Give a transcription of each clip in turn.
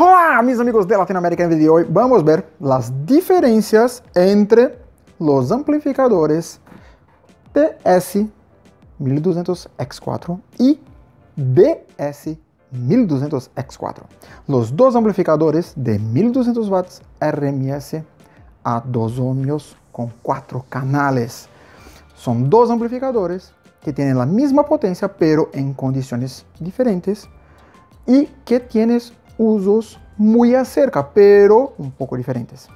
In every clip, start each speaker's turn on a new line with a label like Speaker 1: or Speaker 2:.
Speaker 1: Hola mis amigos de Latinoamérica, en el video de hoy vamos a ver las diferencias entre los amplificadores TS1200X4 y DS1200X4. Los dos amplificadores de 1200 watts RMS a 2 ohmios con 4 canales. Son dos amplificadores que tienen la misma potencia pero en condiciones diferentes y que tienen usos muy acerca, pero un poco diferentes.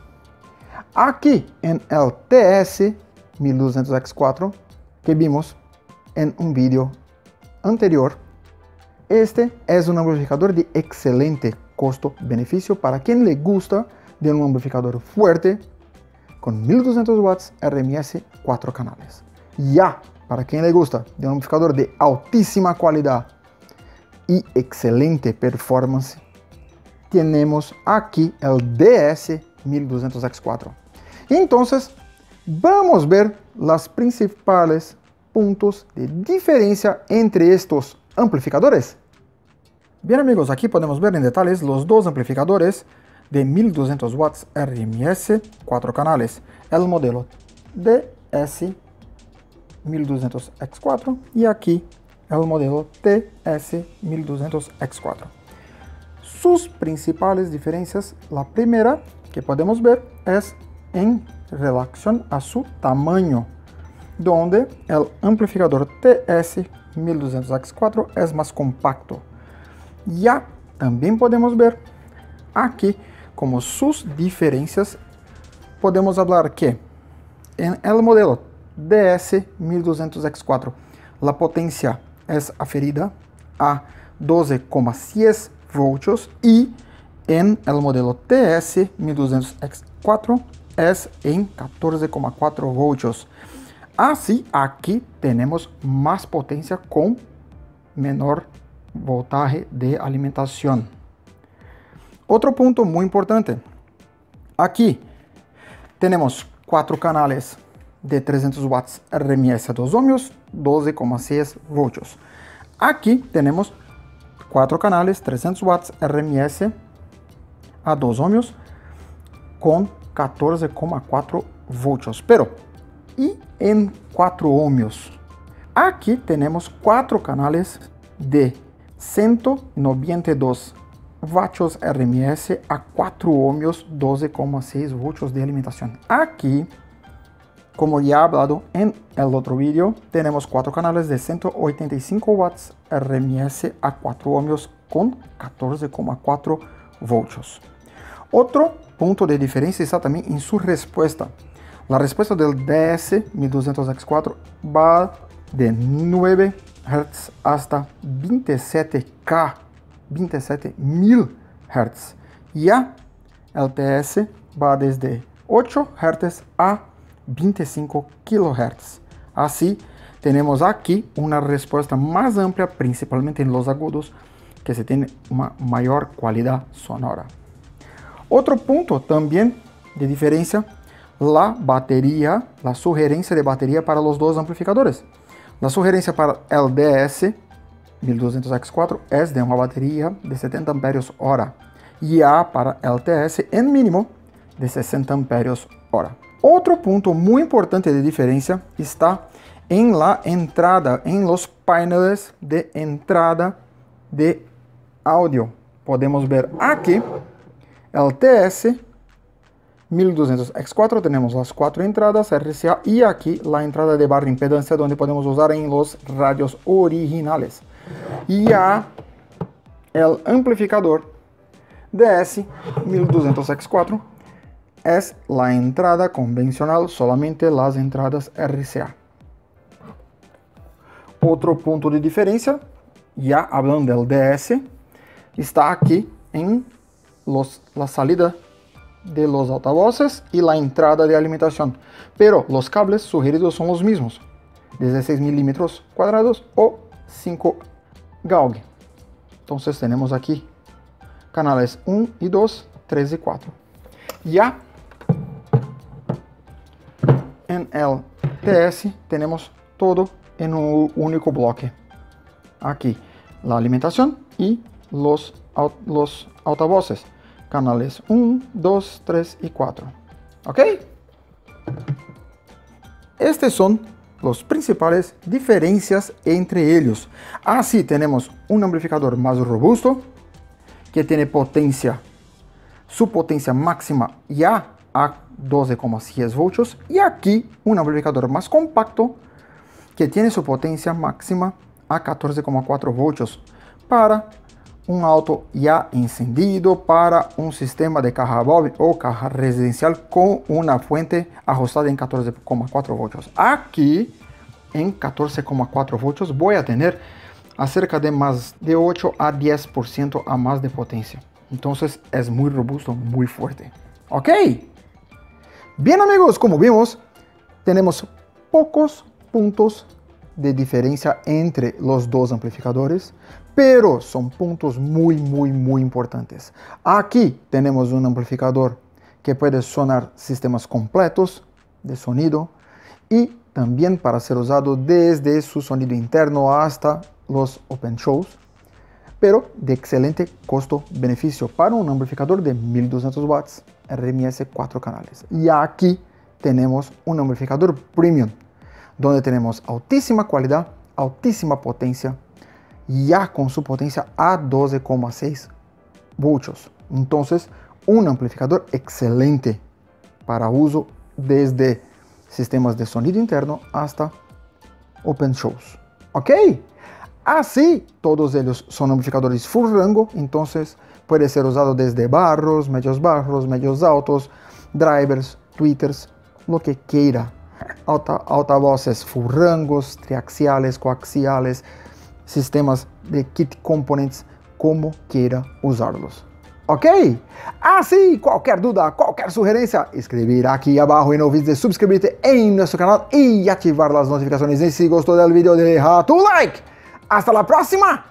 Speaker 1: Aquí en el TS1200X4 que vimos en un vídeo anterior, este es un amplificador de excelente costo-beneficio para quien le gusta de un amplificador fuerte con 1200 watts RMS 4 canales. Ya para quien le gusta de un amplificador de altísima calidad y excelente performance, tenemos aquí el DS1200X4. Entonces, vamos a ver los principales puntos de diferencia entre estos amplificadores. Bien amigos, aquí podemos ver en detalles los dos amplificadores de 1200 watts RMS 4 canales, el modelo DS1200X4 y aquí el modelo TS1200X4. Sus principales diferencias, la primera que podemos ver es en relación a su tamaño, donde el amplificador TS1200X4 es más compacto. Ya también podemos ver aquí como sus diferencias, podemos hablar que en el modelo DS1200X4 la potencia es aferida a 12,6 voltios y en el modelo TS1200X4 es en 14,4 voltios. Así aquí tenemos más potencia con menor voltaje de alimentación. Otro punto muy importante, aquí tenemos 4 canales de 300 watts RMS a 2 ohmios, 12,6 voltios. Aquí tenemos 4 canales 300 watts RMS a 2 ohmios con 14,4 voltios. Pero, y en 4 ohmios, aquí tenemos 4 canales de 192 vatios RMS a 4 ohmios, 12,6 voltios de alimentación. Aquí, como ya he hablado en el otro vídeo, tenemos 4 canales de 185 watts RMS a 4 ohmios con 14,4 voltios. Otro punto de diferencia está también en su respuesta. La respuesta del DS1200X4 va de 9 Hz hasta 27.000 Hz. Ya el TS va desde 8 Hz a 25 kHz. Así, tenemos aquí una respuesta más amplia, principalmente en los agudos, que se tiene una mayor calidad sonora. Otro punto también de diferencia, la batería, la sugerencia de batería para los dos amplificadores. La sugerencia para el DS1200X4 es de una batería de 70 amperios hora. Ya para el TS en mínimo de 60 amperios hora. Otro punto muy importante de diferencia está en la entrada, en los paneles de entrada de audio. Podemos ver aquí el TS1200X4, tenemos las 4 entradas RCA y aquí la entrada de barra impedancia donde podemos usar en los radios originales. Y ya el amplificador DS1200X4 es la entrada convencional, solamente las entradas RCA. Otro punto de diferencia, ya hablando del DS, está aquí en la salida de los altavoces y la entrada de alimentación. Pero los cables sugeridos son los mismos, 16 milímetros cuadrados o 5 GAUG. Entonces tenemos aquí canales 1 y 2, 3 y 4. Ya en el TS tenemos todo en un único bloque. Aquí la alimentación y los altavoces. canales 1, 2, 3 y 4. ¿Ok? Estas son las principales diferencias entre ellos. Así tenemos un amplificador más robusto, que tiene potencia, su potencia máxima ya a 12,6 voltios. Y aquí un amplificador más compacto, que tiene su potencia máxima a 14,4 voltios para un auto ya encendido, para un sistema de caja Bob o caja residencial con una fuente ajustada en 14,4 voltios. Aquí en 14,4 voltios voy a tener acerca de más de 8 a 10% a más de potencia. Entonces es muy robusto, muy fuerte. Ok. Bien amigos, como vimos, tenemos pocos puntos de diferencia entre los dos amplificadores, pero son puntos muy importantes. Aquí tenemos un amplificador que puede sonar sistemas completos de sonido y también para ser usado desde su sonido interno hasta los open shows, pero de excelente costo-beneficio para un amplificador de 1200 watts RMS 4 canales. Y aquí tenemos un amplificador premium, donde tenemos altísima calidad, altísima potencia, ya con su potencia a 12,6 voltios. Entonces, un amplificador excelente para uso desde sistemas de sonido interno hasta open shows. ¿Ok? Así, todos ellos son amplificadores full rango, entonces puede ser usado desde bajos, medios altos, drivers, tweeters, lo que quiera. Altavoces full rangos, triaxiales, coaxiales, sistemas de kit components, como quiera usarlos. ¿Ok? Así, cualquier duda, cualquier sugerencia, escribir aquí abajo y no olvides de suscribirte en nuestro canal y activar las notificaciones. Y si gustó del video, deja tu like. ¡Hasta la próxima!